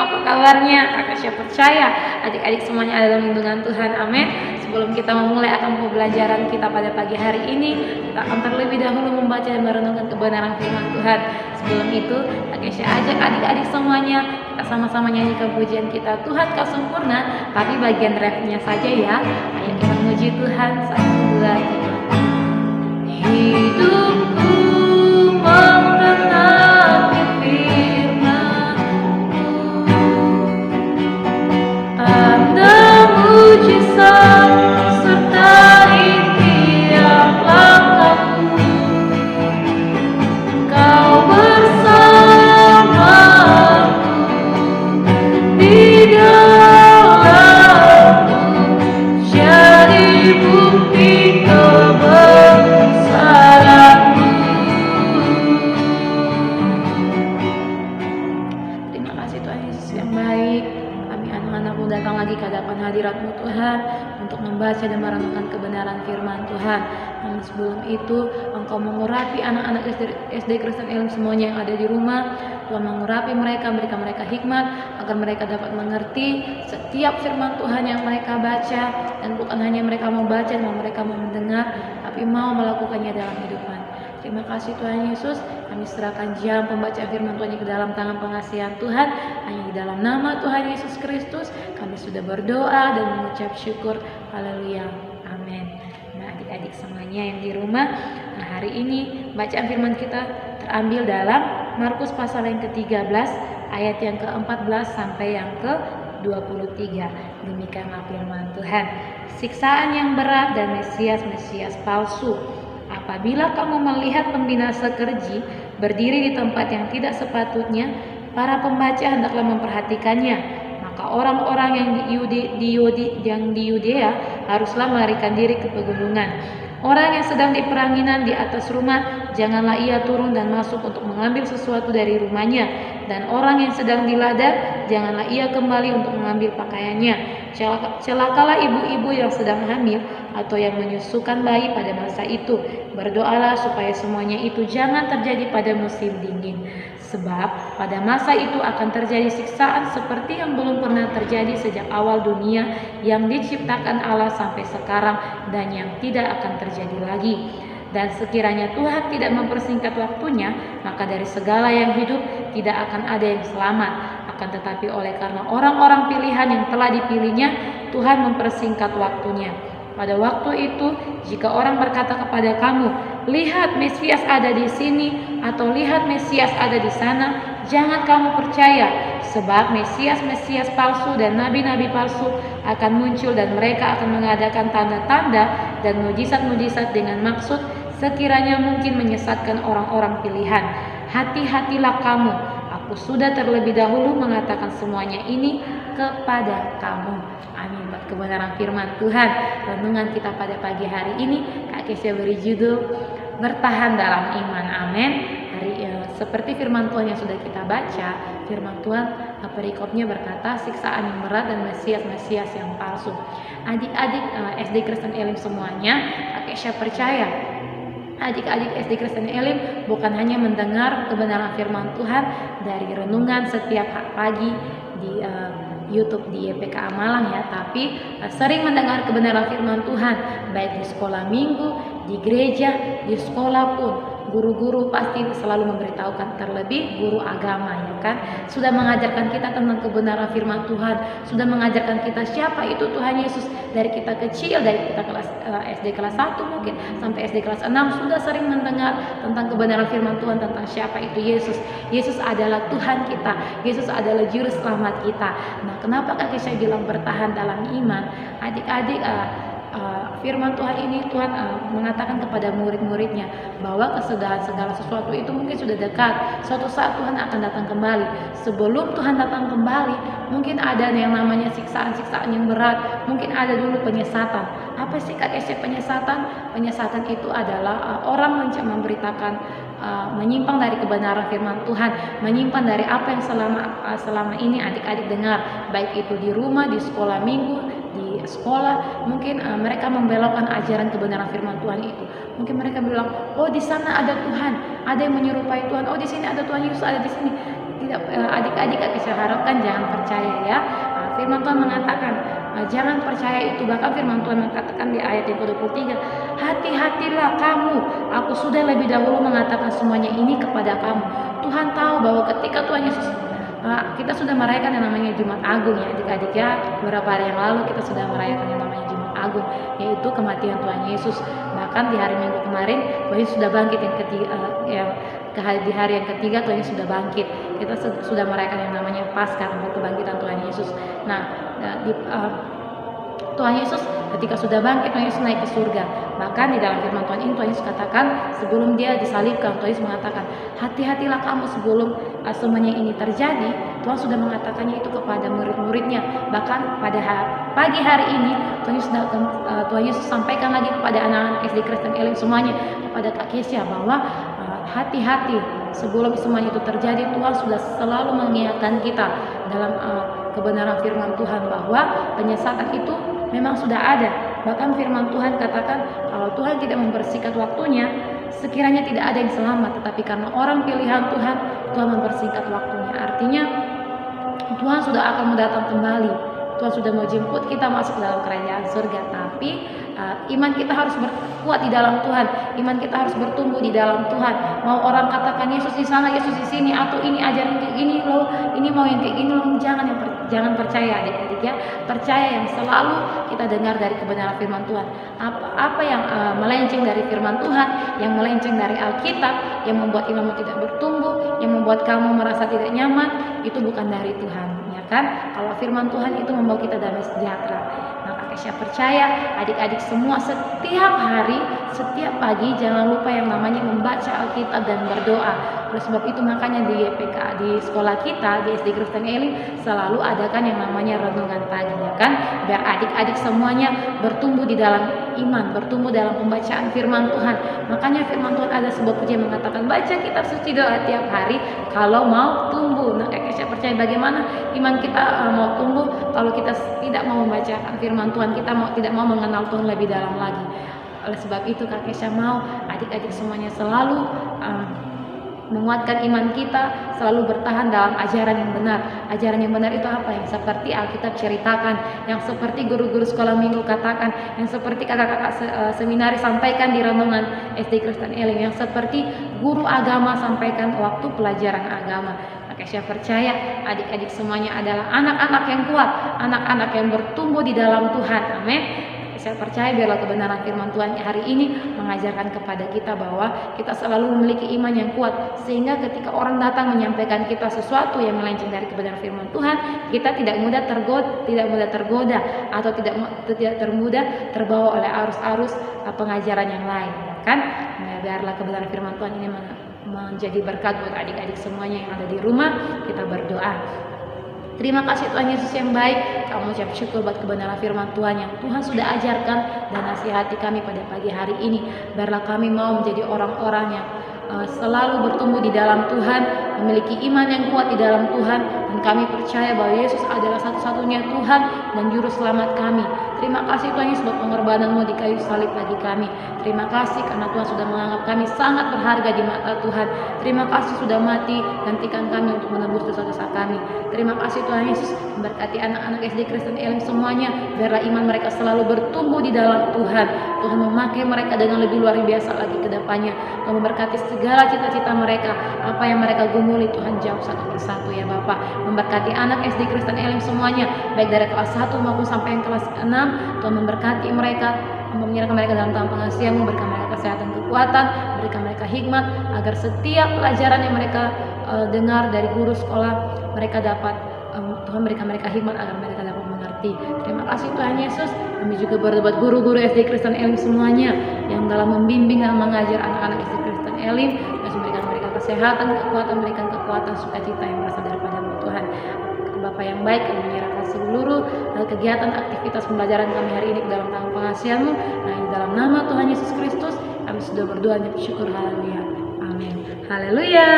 apa kabarnya? Kakak siap percaya adik-adik semuanya ada dalam lindungan Tuhan, amin. Sebelum kita memulai akan pembelajaran kita pada pagi hari ini, kita akan terlebih dahulu membaca dan merenungkan kebenaran firman Tuhan. Sebelum itu, kakak siap ajak adik-adik semuanya, kita sama-sama nyanyikan pujian kita, Tuhan Kau sempurna, tapi bagian refnya saja ya. Ayo kita memuji Tuhan, 1, 2, 3. Hidupku menggenapi firman-Mu, tanda mujizat sertai tiap langkahku. Kau bersamaku di dalamku, jadi bukti kebesaran-Mu. Terima kasih Tuhan Yesus yang baik. Kami anak-anak-Mu datang lagi ke hadapan hadirat-Mu Tuhan untuk membaca dan merenungkan kebenaran firman Tuhan. Namun sebelum itu, Engkau mengurapi anak-anak SD Kristen Elim semuanya yang ada di rumah. Tuhan mengurapi mereka, berikan mereka hikmat agar mereka dapat mengerti setiap firman Tuhan yang mereka baca, dan bukan hanya mereka mau baca dan mereka mau mendengar, tapi mau melakukannya dalam kehidupan. Terima kasih Tuhan Yesus, kami serahkan jam pembacaan firman Tuhan ke dalam tangan pengasihan Tuhan. Hanya di dalam nama Tuhan Yesus Kristus kami sudah berdoa dan mengucap syukur. Haleluya, amin. Nah adik-adik semuanya yang di rumah, nah hari ini bacaan firman kita terambil dalam Markus pasal yang ke-13 ayat yang ke-14 sampai yang ke-23. Demikianlah firman Tuhan. Siksaan yang berat dan Mesias palsu. Apabila kamu melihat pembinasa keji berdiri di tempat yang tidak sepatutnya, para pembaca hendaklah memperhatikannya. Maka orang-orang yang di Yudea haruslah melarikan diri ke pegunungan. Orang yang sedang di peranginan di atas rumah, janganlah ia turun dan masuk untuk mengambil sesuatu dari rumahnya. Dan orang yang sedang di ladang, janganlah ia kembali untuk mengambil pakaiannya. Celakalah ibu-ibu yang sedang hamil atau yang menyusukan bayi pada masa itu. Berdoalah supaya semuanya itu jangan terjadi pada musim dingin. Sebab pada masa itu akan terjadi siksaan seperti yang belum pernah terjadi sejak awal dunia yang diciptakan Allah sampai sekarang, dan yang tidak akan terjadi lagi. Dan sekiranya Tuhan tidak mempersingkat waktunya, maka dari segala yang hidup tidak akan ada yang selamat. Akan tetapi oleh karena orang-orang pilihan yang telah dipilihnya, Tuhan mempersingkat waktunya. Pada waktu itu, jika orang berkata kepada kamu, lihat Mesias ada di sini, atau lihat Mesias ada di sana, jangan kamu percaya. Sebab Mesias palsu dan nabi-nabi palsu akan muncul, dan mereka akan mengadakan tanda-tanda dan mujizat-mujizat dengan maksud sekiranya mungkin menyesatkan orang-orang pilihan. Hati-hatilah kamu, aku sudah terlebih dahulu mengatakan semuanya ini kepada kamu. Amin. Buat kebenaran firman Tuhan, renungan kita pada pagi hari ini, Kak Kesia beri judul bertahan dalam iman. Amin. Seperti firman Tuhan yang sudah kita baca, firman Tuhan perikopnya berkata siksaan yang berat dan Mesias yang palsu. Adik-adik SD Kristen Elim semuanya, Kak Kesia percaya adik-adik SD Kristen Elim bukan hanya mendengar kebenaran firman Tuhan dari renungan setiap pagi di YouTube di YPK Malang ya, tapi sering mendengar kebenaran firman Tuhan baik di sekolah minggu, di gereja, di sekolah pun. Guru-guru pasti selalu memberitahukan, terlebih guru agama ya kan, sudah mengajarkan kita tentang kebenaran firman Tuhan, sudah mengajarkan kita siapa itu Tuhan Yesus dari kita kecil, dari kita kelas SD kelas 1 mungkin sampai SD kelas 6 sudah sering mendengar tentang kebenaran firman Tuhan tentang siapa itu Yesus. Yesus adalah Tuhan kita, Yesus adalah juru selamat kita. Nah, kenapa Kak saya bilang bertahan dalam iman? Adik-adik, firman Tuhan ini Tuhan mengatakan kepada murid-muridnya bahwa kesudahan segala sesuatu itu mungkin sudah dekat. Suatu saat Tuhan akan datang kembali. Sebelum Tuhan datang kembali, mungkin ada yang namanya siksaan-siksaan yang berat. Mungkin ada dulu penyesatan. Apa sih Kak Kesia penyesatan? Penyesatan itu adalah orang memberitakan menyimpang dari kebenaran firman Tuhan, menyimpang dari apa yang selama ini adik-adik dengar, baik itu di rumah, di sekolah minggu, di sekolah. Mungkin mereka membelokkan ajaran kebenaran firman Tuhan itu. Mungkin mereka bilang, oh di sana ada Tuhan, ada yang menyerupai Tuhan, oh di sini ada Tuhan Yesus ada di sini. adik-adik Kakek harapkan jangan percaya ya. Firman Tuhan mengatakan jangan percaya itu. Bahkan firman Tuhan mengatakan di ayat yang ke-23, hati-hatilah kamu, aku sudah lebih dahulu mengatakan semuanya ini kepada kamu. Tuhan tahu bahwa ketika Tuhan Yesus, kita sudah merayakan yang namanya Jumat Agung ya adik-adik ya. Beberapa hari yang lalu kita sudah merayakan yang namanya Jumat Agung, yaitu kematian Tuhan Yesus. Bahkan di hari Minggu kemarin Tuhan Yesus sudah bangkit yang ketiga, di hari yang ketiga Tuhan Yesus sudah bangkit. Kita sudah merayakan yang namanya Paskah, kebangkitan Tuhan Yesus. Nah, Tuhan Yesus ketika sudah bangkit, Tuhan Yesus naik ke surga. Bahkan di dalam firman Tuhan ini Tuhan Yesus katakan sebelum dia disalibkan, Tuhan Yesus mengatakan, hati-hatilah kamu sebelum semuanya ini terjadi. Tuhan sudah mengatakannya itu kepada murid-muridnya. Bahkan pada pagi hari ini Tuhan Yesus sampaikan lagi kepada anak-anak SD Kristen Elim semuanya, kepada Kak Kesha, bahwa hati-hati sebelum semuanya itu terjadi. Tuhan sudah selalu mengingatkan kita dalam kebenaran firman Tuhan bahwa penyesatan itu memang sudah ada. Bahkan firman Tuhan katakan kalau Tuhan tidak mempersingkat waktunya, sekiranya tidak ada yang selamat, tetapi karena orang pilihan Tuhan, Tuhan mempersingkat waktunya. Artinya Tuhan sudah akan datang kembali. Tuhan sudah mau jemput kita masuk dalam kerajaan surga. Tapi iman kita harus berkuat di dalam Tuhan. Iman kita harus bertumbuh di dalam Tuhan. Mau orang katakan Yesus di sana, Yesus di sini, atau ini ajaran kayak gini loh, ini mau yang kayak gini loh, jangan percaya adik-adik ya. Percaya yang selalu kita dengar dari kebenaran firman Tuhan. Apa yang melenceng dari firman Tuhan, yang melenceng dari Alkitab, yang membuat imanmu tidak bertumbuh, yang membuat kamu merasa tidak nyaman, itu bukan dari Tuhan, ya kan? Kalau firman Tuhan itu membawa kita damai sejahtera. Maka Kesha percaya adik-adik semua setiap hari, setiap pagi jangan lupa yang namanya membaca Alkitab dan berdoa. Oleh sebab itu makanya di YPK, di sekolah kita, di SD Kristen Elim selalu adakan yang namanya renungan pagi, ya kan? Biar adik-adik semuanya bertumbuh di dalam iman, bertumbuh dalam pembacaan firman Tuhan. Makanya firman Tuhan ada sebuah pujian mengatakan baca kitab suci doa tiap hari kalau mau tumbuh. Nah, saya percaya bagaimana iman kita mau tumbuh kalau kita tidak mau membacakan firman Tuhan, kita tidak mau mengenal Tuhan lebih dalam lagi. Oleh sebab itu Kak Kesha mau adik-adik semuanya selalu menguatkan iman kita, selalu bertahan dalam ajaran yang benar. Ajaran yang benar itu apa? Yang seperti Alkitab ceritakan, yang seperti guru-guru sekolah minggu katakan, yang seperti kakak-kakak seminari sampaikan di renungan SD Kristen Elim, yang seperti guru agama sampaikan waktu pelajaran agama. Maka saya percaya adik-adik semuanya adalah anak-anak yang kuat, anak-anak yang bertumbuh di dalam Tuhan. Amin. Saya percaya biarlah kebenaran firman Tuhan hari ini mengajarkan kepada kita bahwa kita selalu memiliki iman yang kuat, sehingga ketika orang datang menyampaikan kita sesuatu yang melenceng dari kebenaran firman Tuhan, kita tidak mudah tergoda atau tidak mudah terbawa oleh arus-arus pengajaran yang lain, kan? Nah, biarlah kebenaran firman Tuhan ini menjadi berkat buat adik-adik semuanya yang ada di rumah. Kita berdoa. Terima kasih Tuhan Yesus yang baik. Kami ucap syukur buat kebenaran firman Tuhan yang Tuhan sudah ajarkan dan nasihati kami pada pagi hari ini. Biarlah kami mau menjadi orang-orang yang selalu bertumbuh di dalam Tuhan, memiliki iman yang kuat di dalam Tuhan, dan kami percaya bahwa Yesus adalah satu-satunya Tuhan dan Juru Selamat kami. Terima kasih Tuhan Yesus buat pengorbanan-Mu di kayu salib bagi kami. Terima kasih karena Tuhan sudah menganggap kami sangat berharga di mata Tuhan. Terima kasih sudah mati gantikan kami untuk menebus dosa-dosa kami. Terima kasih Tuhan Yesus, memberkati anak-anak SD Kristen Elim semuanya. Biarlah iman mereka selalu bertumbuh di dalam Tuhan. Tuhan memakai mereka dengan lebih luar biasa lagi ke depannya. Tuhan memberkati segala cita-cita mereka, apa yang mereka gumuli Tuhan jawab satu persatu ya Bapak. Memberkati anak SD Kristen Elim semuanya, baik dari kelas 1 maupun sampai yang kelas 6. Tuhan memberkati mereka, menyerahkan mereka dalam tangan pengasihan-Mu, berikan mereka kesehatan, kekuatan, berikan mereka hikmat, agar setiap pelajaran yang mereka dengar dari guru sekolah, mereka dapat Tuhan berikan mereka hikmat agar mereka dapat mengerti. Terima kasih Tuhan Yesus. Kami juga berdoa guru-guru SD Kristen Elim semuanya yang dalam membimbing dan mengajar anak-anak SD Kristen Elim, dan memberikan mereka kesehatan, kekuatan, berikan kekuatan, sukacita yang berasal daripada-Mu Tuhan. Bapak yang baik, kami menyerahkan seluruh kegiatan aktivitas pembelajaran kami hari ini ke dalam tangan pengasihan-Mu. Nah, di dalam nama Tuhan Yesus Kristus kami sudah berdoa dan bersyukur. Haleluya. Amin. Haleluya.